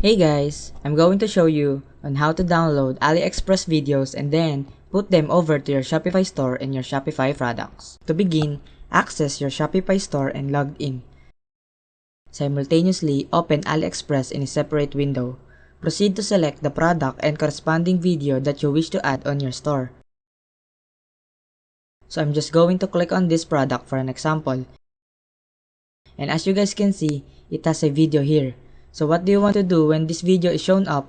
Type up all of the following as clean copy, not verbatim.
Hey guys, I'm going to show you on how to download Aliexpress videos and then put them over to your Shopify store and your Shopify products. To begin, access your Shopify store and log in. Simultaneously, open Aliexpress in a separate window. Proceed to select the product and corresponding video that you wish to add on your store. So I'm just going to click on this product for an example. And as you guys can see, it has a video here. So what do you want to do when this video is shown up?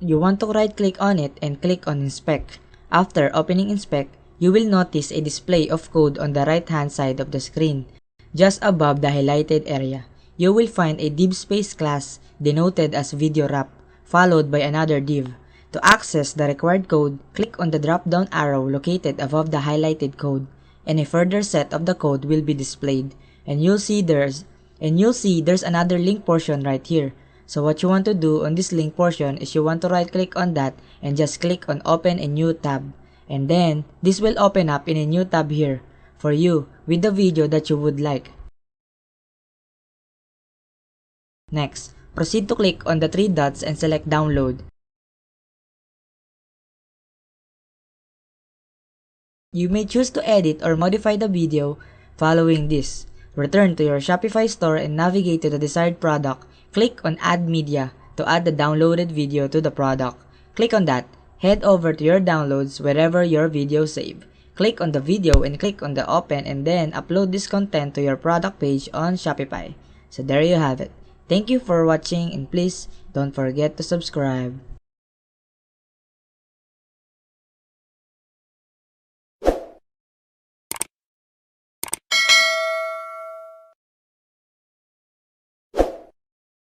You want to right click on it and click on Inspect. After opening Inspect, you will notice a display of code on the right hand side of the screen. Just above the highlighted area, you will find a div space class denoted as video wrap, followed by another div. To access the required code, click on the drop down arrow located above the highlighted code, and a further set of the code will be displayed. And you'll see there's another link portion right here. So what you want to do on this link portion is you want to right click on that and just click on open a new tab. And then this will open up in a new tab here for you with the video that you would like. Next, proceed to click on the three dots and select download. You may choose to edit or modify the video following this. Return to your Shopify store and navigate to the desired product. Click on Add Media to add the downloaded video to the product. Click on that. Head over to your downloads wherever your video save. Click on the video and click on the open and then upload this content to your product page on Shopify. So there you have it. Thank you for watching and please don't forget to subscribe.